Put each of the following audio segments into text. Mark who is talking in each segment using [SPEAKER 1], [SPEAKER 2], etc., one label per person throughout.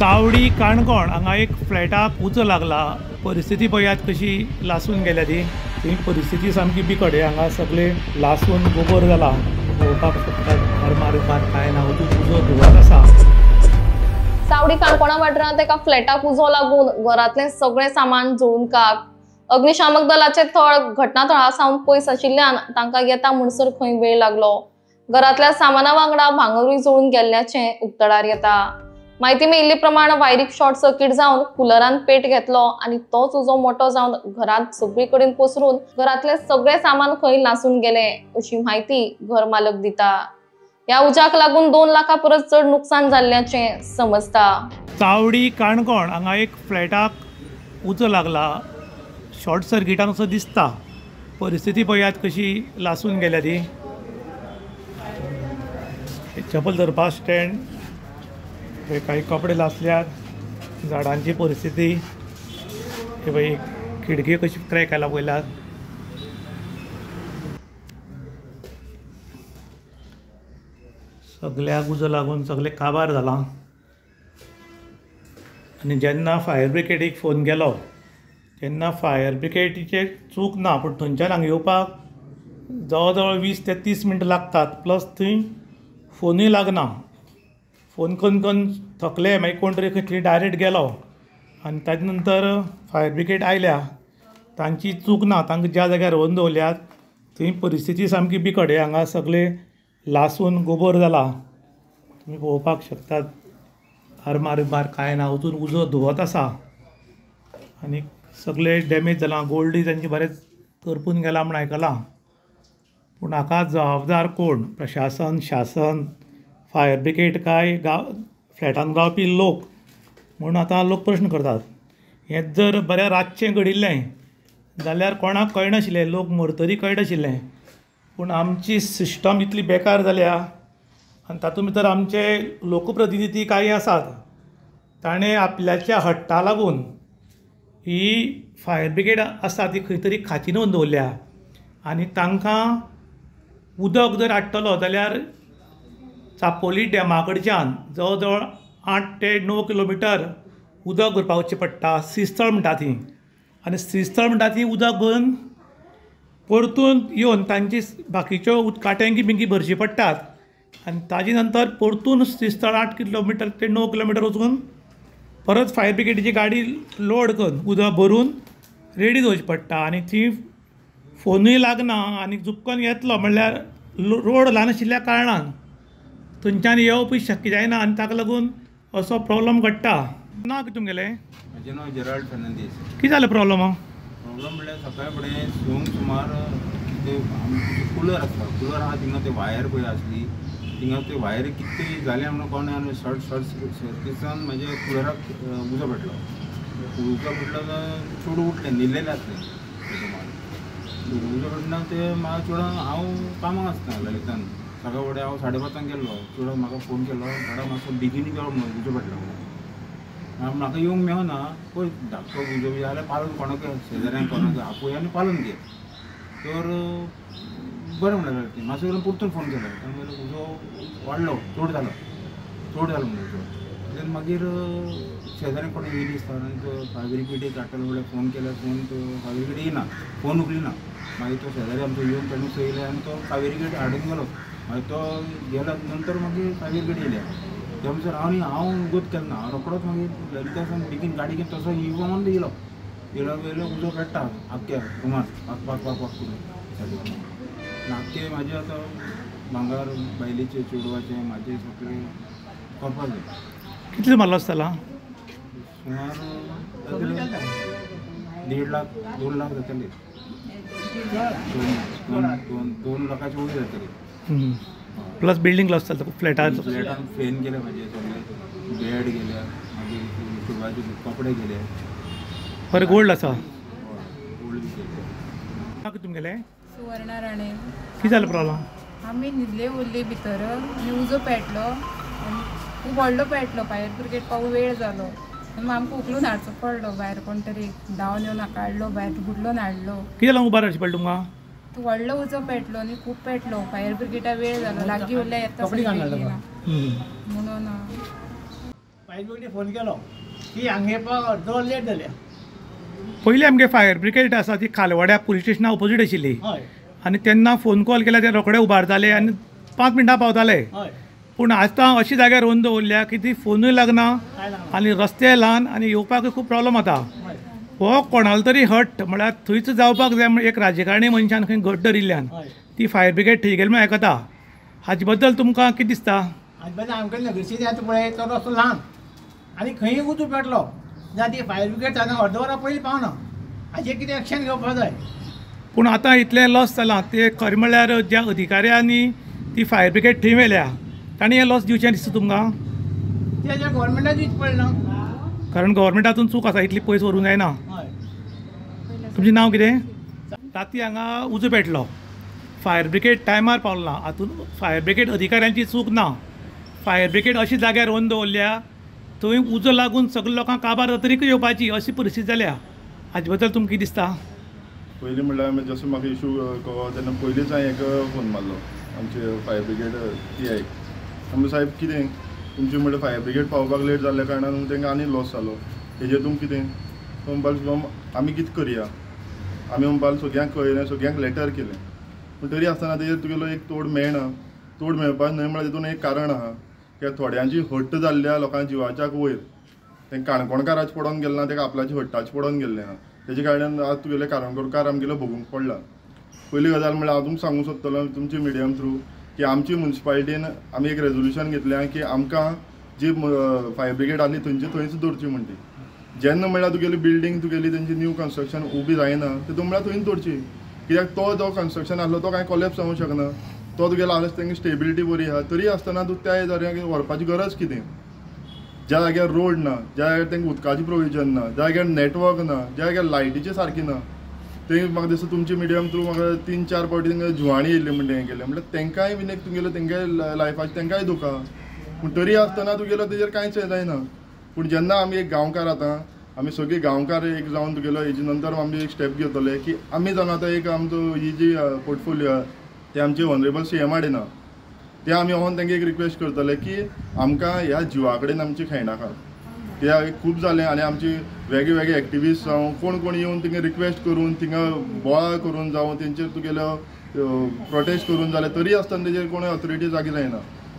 [SPEAKER 1] चावडी काणकोण हांगा एक फ्लॅटाक उजो लागला। परिस्थिती पळयात कशी लासून गेल्या ती परिस्थिती सामकी बिकट। हांगा सगळे लासून गोबर जाला। पळोवपाक शकतात मारमार काय ना उजो धुवत आसा।
[SPEAKER 2] चावडी काणकोणा वाठारांत एका फ्लॅटाक उजो लागून घरातले सगळे सामान जळून खाक। अग्निशामक दलाचे थळ घटनास्थळा सावन पयस आशिल्ल्यान तांकां येता म्हणसर खंय वेळ लागलो। घरातल्या सामाना वांगडा भांगरूय जळून गेल्ल्याचे उक्तडार येता। माहिती मेळिल्ले प्रमाण वायरीक शॉर्ट सर्किट जावन कुलरान पेट घेतलो आणि तोच उजो मोठो जावन घरात सगळीकडेन पसरून घरातले सगळे सामान खंय लासून गेले अशी माहिती घर मालक दिता। या उजाक लागून 2 लाखा परस चड नुकसान जाल्ल्याचे समजता।
[SPEAKER 1] चावडी काणकोण हांगा एक फ्लॅटाक उजो लागला। शॉर्ट सर्किटान असो दिसता। परिस्थिती पळयात कशी लासून गेल्या ती। चप्पल धरपा स्टँड, काही कपडे लासल्यात, झाडांची परिस्थिती, हे पळय खिडकी कशी क्रॅक आयला पळयल्यात। सगळ्याक उजो लागून सगळे काबार जाला। आणि जेन्ना फायर ब्रिगेडीक फोन केलो तेन्ना फायर ब्रिगेडीचे चूक ना, पूण थंयच्यान हांगा येवपाक जवळ जवळ 20 ते 30 मिनटां लागतात। प्लस थंय फोनूय लागना। फोन करून करून थकले, मागीर कोण तरी खंय डायरेक्ट गेलो आनी ताजे नंतर फायर ब्रिगेड आयल्या। तांची चूक ना, तांकां ज्या जाग्यार व्हरून दवरल्यात थंय परिस्थिती सामकी बिकट। हांगा सगळे लासून गोबर जाला, तुमी पळोवपाक शकतात। आरमार काय ना वचून उजो धुवत आसा आनी सगळे डॅमेज जाला। गोल्डूय तांचे बरेंच करपून गेला म्हण आयकलां। पूण हाका जबाबदार कोण? प्रशासन, शासन, फायर ब्रिगेड काय फ्लॅटान रावपी लोक? म्हूण आतां लोक प्रश्न करतात। हें जर बऱ्या रातचें घडिल्लें जाल्यार कोणाक कळनाशिल्लें, लोक मरतरी कळनाशिल्लें। पूण आमची सिस्टम इतली बेकार जाल्या आनी तातूंत भितर आमचे लोकप्रतिनिधी काही आसात, ताणें आपल्याच्या हट्टा लागून ही फायर ब्रिगेड आसा ती खंय तरी खांचीन व्हरून दवरल्या। आनी तांकां उदक जर हाडटलो जाल्यार चापोली डॅमा कडच्यान जवळ जवळ 8 ते 9 किलोमिटर उदक भरपाक वचचें पडटा। श्रीस्थळ म्हणटा ती, आनी श्रीस्थळ म्हणटा ती उदक घेवन परतून येवन तांची बाकीच्यो उदकाट्यांकी बिंकी भरची पडटात आनी ताजे नंतर परतून श्रीस्थळ 8 किलोमिटर ते 9 किलोमिटर वचून परत फायर ब्रिगेडीची गाडी लोड करून उदक भरून रेडी दवरची पडटा। आनी ती फोनूय लागना आनी जुक्कन येतलो म्हणल्यार रोड ल्हान आशिल्ल्या कारणान थंयच्यान येवपूय शक्य जायना आनी ताका लागून असो प्रॉब्लम घडटा। नांव कितें तुमगेलें?
[SPEAKER 3] म्हजें नांव जेराल्ड फेर्नांदीस।
[SPEAKER 1] कितें जालें प्रॉब्लम?
[SPEAKER 3] प्रॉब्लम म्हणल्यार सकाळी फुडें 2 सुमार कुलर आसता, कुलर आहा थिंगा ते वायर पळय आसली, थिंगा ते वायर कितें जालें म्हणून कळना आनी शॉर्ट सर्किटान म्हाजे कुलराक उजो पेटलो। चेडूं उठलें, न्हिदलेलें आसलें उजो पेटना ते म्हाका चेडूं हांव कामाक आसता ललितान। सकाळ फुडें हांव 5:30 गेल्लो, चेडून म्हाका फोन केलो, दादा मातसो बेगीन यो म्हणून उजो पेटलो म्हणून। म्हाका येवंक मेळना, पळय धाकटो उजो बी जाल्यार पालून कोणाक शेजाऱ्यांक कोणाक आपोय आनी पालून घे। तर बरें म्हणलें ती मातसो करून परतून फोन केलो, तांणे उजो वाडलो, चड जालो म्हणून उजो। देन मागीर शेजाऱ्यांक कोणा येयली दिसता आनी फायर ब्रिगेडीक धाडटलो म्हणल्यार फोन केल्यार फायर ब्रिगेड येयना, फोन उखलिना। मागीर तो शेजारी आमचो येवन ताणें चयलें आनी तो फायर ब्रिगेड हाडून गेलो। मागीर तो गेला नंतर मागीर फायर ब्रिगेड येयल्या। त्या म्हणसर हांव उगत केलो ना, हांव रोखडोच मागीर ललितासान बेगीन गाडी घेवन तसो येवन येयलो उजो पेट्टा आख्ख्या रुमान पाक करून। आख्खे म्हाजे आतां भांगर बायलेचे चेडवाचे म्हाजे सगळे करपाक जाय।
[SPEAKER 1] कितले मारलो आसतलो?
[SPEAKER 3] सुमार 1.5 लाख 2 लाख जातले। 2 लाखाचे वयर जातले।
[SPEAKER 1] प्लस बिल्डींग लॉस जाता फ्लॅटान
[SPEAKER 3] फॅन गेले म्हाजे सगळे, बेड गेल्या, मागीर चेडवाचे कपडे गेले।
[SPEAKER 1] बरें गोल्ड आसा?
[SPEAKER 3] गोल्ड बी गेले।
[SPEAKER 1] तुमगेलें?
[SPEAKER 4] सुवर्णा राणे।
[SPEAKER 1] कितें जालें प्रॉब्लम?
[SPEAKER 4] आमी न्हिदले उरले भितर आनी उजो पेटलो आनी खूब व्हडलो पेटलो। फायर ब्रिगेड पावूंक वेळ जालो आनी आमकां उखलून हाडचो पडलो भायर। कोण तरी धांवन येवन हाडलो भायर, बुडलोन हाडलो।
[SPEAKER 1] कितें लागून उबार हाडचें पडलें तुमकां?
[SPEAKER 4] तो व्हडलो उजो पेटलो आनी खूब पेटलो। फायर ब्रिगेडा वेळ जालो, लागीं उरल्या येता म्हणून।
[SPEAKER 5] फायर ब्रिगेड फोन केलो की हांगा येवपाक अर्द वर लेट जाल्या.
[SPEAKER 1] पयलीं आमगे फायर ब्रिगेड आसा ती खालवाड्या पुलीस स्टेशना ऑपोजीट आशिल्ली
[SPEAKER 5] हय
[SPEAKER 1] आनी तेन्ना फोन कॉल केल्यार ते रोखडे उबारताले आनी 5 मिनटां पावताले.
[SPEAKER 5] हय
[SPEAKER 1] पूण आतां अशी जाग्यार रोवन दवरल्या की ती फोनूय लागना
[SPEAKER 5] काय लागना.
[SPEAKER 1] आनी रस्ते ल्हान आनी येवपाकूय खूब प्रॉब्लम जाता.
[SPEAKER 5] हय
[SPEAKER 1] हो कोणालो तरी हट म्हळ्यार थंयच जावपाक जाय म्हण एक राजकारणी मनशान खंय घट धरिल्ल्यान
[SPEAKER 5] हय
[SPEAKER 1] ती फायर ब्रिगेड थंय गेली म्हण आयकता. हाचे बद्दल तुमकां कितें दिसता?
[SPEAKER 5] आजूबाजू आमकां नगरसेवक येता पळय तो रस्तो ल्हान आनी खंय उजो पेटलो जाल्यार ती फायर ब्रिगेड हांगा अर्द वरां पयलीं पावना. हाजेर कितें एक्शन घेवपाक जाय.
[SPEAKER 1] पूण आतां इतलें लॉस जालां ते खरें म्हळ्यार ज्या अधिकाऱ्यांनी ती फायर ब्रिगेड थंय व्हेल्या तांणी हें लॉस दिवचें दिसता तुमकां?
[SPEAKER 5] ती हाज्या गोवोरमेंटाक दिवचें पडलें ना.
[SPEAKER 1] कारण गव्हर्मेंटातून चूक आसा इतली पयस व्हरूंक जायना.
[SPEAKER 5] हय
[SPEAKER 1] तुमचें नांव कितें? राती हांगा उजो पेटलो फायर ब्रिगेड टायमार पावलो ना. हातूंत फायर ब्रिगेड अधिकाऱ्यांची चूक ना. फायर ब्रिगेड अशी जाग्यार व्हरून दवरल्या थंय उजो लागून सगळ्या लोकांक काबार जाता तरी येवपाची अशी परिस्थिती जाल्या. हाजे बद्दल तुमकां कितें दिसता?
[SPEAKER 6] पयलीं म्हणल्यार जसो म्हाका इशू कळ्ळो तेन्ना पयलींच हांवें एक फोन मारलो आमचे फायर ब्रिगेड TI आमी साहेब कितें तुमचे म्हणल्यार फायर ब्रिगेड पावपाक लेट जाल्ल्या कारणान तांकां आनी लॉस जालो हेजेर तुमकां कितें तो म्हणपाक आमी कितें करया. आमी म्हणपाक सगळ्यांक कळयलें सगळ्यांक लेटर केलें पूण तरी आसतना तेजेर तुगेलो एक तोड मेळना. तोड मेळपाक न्हय म्हळ्यार तितून एक कारण आहा की थोड्यांची हट्ट जाल्ल्या लोकांच्या जिवाच्या वयर तें काणकोणकाराचें पडोन गेलें ना तेका आपल्याच्या हट्टाचें पडोन गेल्लें आहा. तेजे कारणान आज तुगेले काणकोणकार आमगेलो भोगूंक पडला. पयली गजाल म्हळ्यार हांव तुमकां सांगूंक सोदतलो तुमचे मिडियम थ्रू की आमची म्युन्सिपालिटीन आमी एक रेजोल्युशन घेतलें की आमकां जी फायर ब्रिगेड आसली थंयची थंयच दवरची म्हण ती. जेन्ना म्हळ्यार तुगेली बिल्डींग तुगेली तेंची न्यू कन्स्ट्रक्शन उबी जायना तितून म्हळ्यार थंयच दवरची. कित्याक तो जो कन्स्ट्रक्शन आसलो तो कांय कोलॅप्स जावंक शकना. तो तुगेलो आसल्यार तेंगे स्टेबिलिटी बरी आहा तरी आसतना तूं त्या जाग्यार व्हरपाची गरज कितें. ज्या जाग्यार रोड ना ज्या जाग्यार तेंका उदकाची प्रोविजन ना ज्या जाग्यार नेटवर्क ना ज्या जाग्यार लायटीची सारकी ना ते म्हाका दिसता तुमचे मिडियम थ्रू म्हाका 3-4 फावटी तेंका जुवाणी येयल्ली म्हणटा हें केलें म्हटल्यार तेंकाय बीन एक तुगेलो तेंकाय लायफाची तेंकाय दुखा. पूण तरी आसतना तुगेलो तेजेर कांयच हें जायना. पूण जेन्ना आमी एक गांवकार आतां आमी सगळीं गांवकार एक जावन तुगेलो हेजे नंतर आमी एक स्टेप घेतले की आमी जावन आतां एक आमचो ही जी पोर्टफोलियो ते आमचे ऑनरेबल CM आडिना ते आमी होन तेंका एक रिक्वेस्ट करतले की आमकां ह्या जिवा कडेन आमची खेळनाकात. कित्याक खूब जालें आनी आमची वेगळे वेगळे एक्टिविस्ट जावं कोण कोण येवन तिंगा रिक्वेस्ट करून तिंगा बोवाळ करून जावं तेंचेर तुगेलो प्रोटेस्ट करून जालें तरी आसतना तेजेर कोणूय ऑथॉरिटी जागी जायना.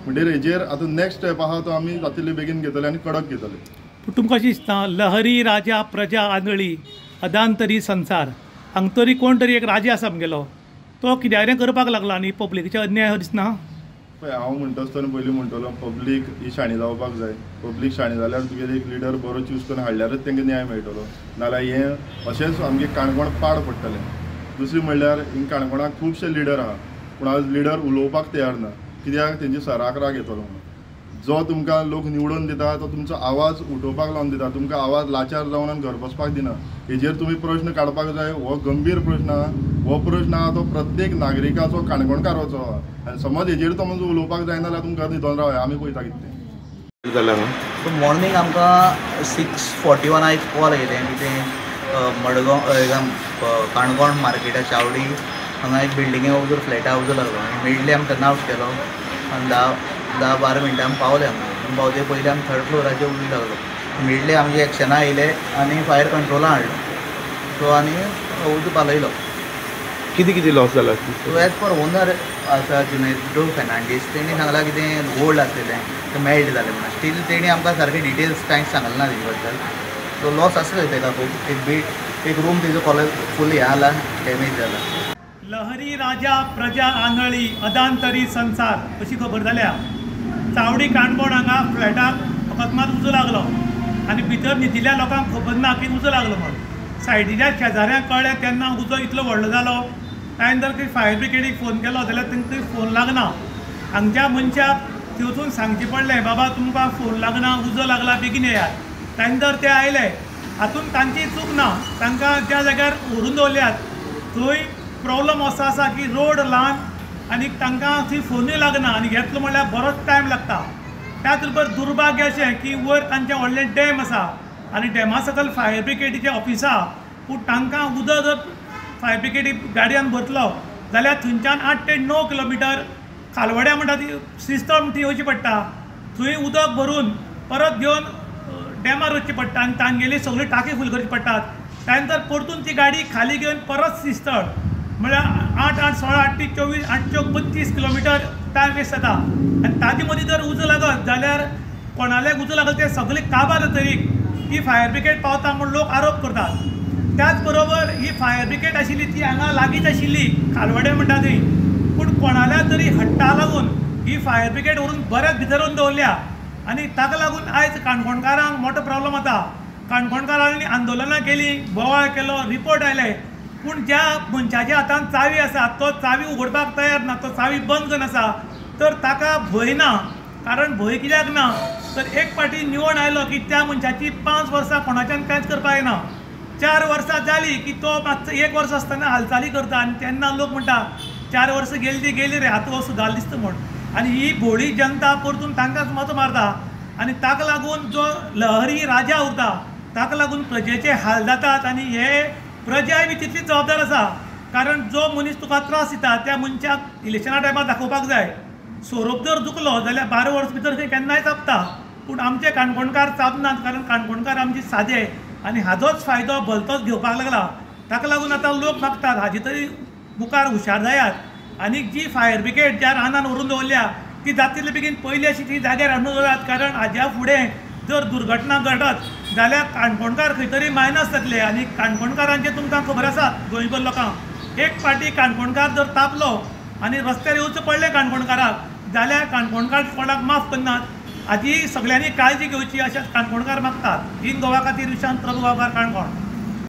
[SPEAKER 6] म्हणटकीर हेजेर आतां नेक्स्ट स्टेप आहा तो आमी जातले बेगीन घेतले आनी कडक घेतले.
[SPEAKER 1] पूण तुमकां अशें दिसता लहरी राजा प्रजा आंधळी अदांतरी संसार हांगा तरी कोण तरी एक राजा आसा आमगेलो तो कित्याक करपाक लागला आनी पब्लिकेचे अन्याय दिसना?
[SPEAKER 6] पळय हांव म्हणटा आसतना पयलीं म्हणटलो पब्लीक ही शाणी जावपाक जाय. पब्लीक शाणी जाल्यार तुगेले एक लिडर बरो चूज करून हाडल्यारच तेंका न्याय मेळटलो. नाल्यार हें अशेंच आमगे काणकोण पाड पडटलें. दुसरी म्हणल्यार हिंग काणकोणाक खुबशे लिडर आहा पूण आज लिडर उलोवपाक तयार ना. कित्याक तेंची सराक राग येतलो म्हणून. जो तुमकां लोक निवडून दिता तो तुमचो आवाज उठोवपाक लावन दिता तुमकां आवाज लाचार जावन आनी घर बसपाक दिना. हेजेर तुमी प्रश्न काडपाक जाय. हो गंभीर प्रश्न आहा. हो प्रश्न आहा तो प्रत्येक नागरिकाचो काणकोणकाराचो आहा आनी समज हेजेर तो म्हणजे उलोवपाक जायना जाल्यार तुमकां न्हिदोन रावया आमी पळयता कितें जालें हांगा.
[SPEAKER 7] सो मॉर्निंग आमकां 6:41 एक कॉल येयलें कितें मडगांव काणकोण मार्केटा चावडी हांगा एक बिल्डिंगे उजो फ्लॅटा उजो लागलो आनी इमिडियटली आमी टर्न आवट केलो आनी 10-12 मिनटां आमी पावले हांगा. पावते पयलीं आमी 3rd फ्लोराचेर उजो लागलो. इमिडियटली आमचे एक्शना येयले आनी फायर कंट्रोलां हाडलो. सो आनी उजो पालयलो.
[SPEAKER 6] कितें कितें लॉस जाला?
[SPEAKER 7] सो एज पर ओनर आसा जिनेद्रो फेर्नांडीस तेणी सांगलां की तें गोल्ड आसलेलें तें मेल्ट जालें म्हणून. स्टील तेणी आमकां सारकें डिटेल्स कांयच सांगलें ना तेजे बद्दल. सो लॉस आसलें तेका खूब. एक रूम तेजो कॉलेज फूल हें जाला डॅमेज जाला.
[SPEAKER 1] लहरी राजा प्रजा आंधळी अदांतरी संसार अशी खबर जाल्या. चावडी काणकोण हांगा फ्लॅटाक अकस्मात उजो लागलो आनी भितर न्हिदिल्ल्या लोकांक खबर ना की उजो लागलो म्हणून. सायडीच्या शेजाऱ्यांक कळ्ळें तेन्ना उजो इतलो व्हडलो जालो. ताणें जर खंय फायर ब्रिगेडीक फोन केलो जाल्यार तांकां फोन लागना. हांगच्या मनशाक थंय वचून सांगचें पडलें बाबा तुमकां फोन लागना उजो लागला बेगीन येयात. ताणें जर ते आयले हातूंत तांची चूक ना. तांकां ज्या जाग्यार व्हरून दवरल्यात थंय प्रॉब्लम असो आसा की रोड ल्हान आनी तांकां थंय फोनूय लागना आनी घेतलो म्हणल्यार बरोच टायम लागता. त्याच बरोबर दुर्भाग्य अशें की वयर तांचें व्हडलें डॅम आसा आनी डॅमा सकयल फायर ब्रिगेडीचें ऑफिस आहा पूण तांकां उदक जर फायर ब्रिगेडी गाडयान भरतलो जाल्यार थंयच्यान 8 ते 9 किलोमिटर खालवड्या म्हणटा ती श्रीस्थळ म्हणटा ती येवची पडटा. थंय उदक भरून परत घेवन डॅमार वचचें पडटा आनी तांगेली सगळी टाकी फूल करची पडटात. त्या नंतर परतून ती गाडी खाली घेवन परत श्रीस्थळ म्हळ्यार 8 8 16 8 टी 24 8 चौक 32 किलोमिटर टायम वेस्ट जाता. आनी ताजे मदीं जर उजो लागत जाल्यार कोणालें उजो लागत ते सगळे काबार तरीक ती फायर ब्रिगेड पावता म्हूण लोक आरोप करतात. त्याच बरोबर ही फायर ब्रिगेड आशिल्ली ती हांगा लागींच आशिल्ली खालवडे म्हणटा थंय, पूण कोणाल्या तरी हट्टा लागून ही फायर ब्रिगेड व्हरून बऱ्याच भितर व्हरून दवरल्या आनी ताका लागून आयज काणकोणकारांक मोठो प्रॉब्लम जाता. काणकोणकारांनी आंदोलनां केलीं, बोवाळ केलो, रिपोर्ट आयले, पूण ज्या मनशाच्या हातांत चावी आसा तो चावी उगडपाक तयार ना, तो चावी बंद करून आसा, तर ताका भंय ना. कारण भंय कित्याक ना तर एक फावटी निवड आयलो की त्या मनशाची 5 वर्सां कोणाच्यान कांयच करपाक येना. 4 वर्सां जाली की तो मातसो 1 वर्स आसतना हालचाली करता आनी तेन्ना लोक म्हणटा 4 वर्सां गेली ती गेली रे, आतां हो सुदार दिसता म्हूण. आनी ही भोळी जनता परतून तांकांच मत मारता आनी ताका लागून जो लहरी राजा उरता ताका लागून प्रजेचे हाल जातात. आनी हे प्रजाय बी तितलीच जबाबदार आसा. कारण जो मनीस तुका त्रास दिता त्या मनशाक इलेक्शना टायमार दाखोवपाक जाय. सोरोप जर चुकलो जाल्यार 12 वर्स भितर खंय केन्नाय चापता, पूण आमचे काणकोणकार चापनात. कारण काणकोणकार आमचे सादे आनी हाजोच फायदो भलतोच घेवपाक लागला. ताका लागून आतां लोक मागतात हाजी तरी मुखार हुशार जायात. आनी जी फायर ब्रिगेड ज्या रानान व्हरून दवरल्या ती जाता तितले बेगीन पयली अशी ती जाग्यार हाडून दवरात. कारण हाज्या फुडें जर दुर्घटना घडत जाल्यार काणकोणकार खंय तरी मायनस जातले. आनी काणकोणकारांचे तुमकां खबर आसा गोंयभर लोकांक एक फावटी काणकोणकार जर तापलो आनी रस्त्यार येवचें पडलें काणकोणकाराक जाल्यार काणकोणकार कोणाक माफ करनात. हाजी सगळ्यांनी काळजी घेवची अशें काणकोणकार मागतात. इन गोवा खातीर विशांत प्रभू गांवकार, काणकोण.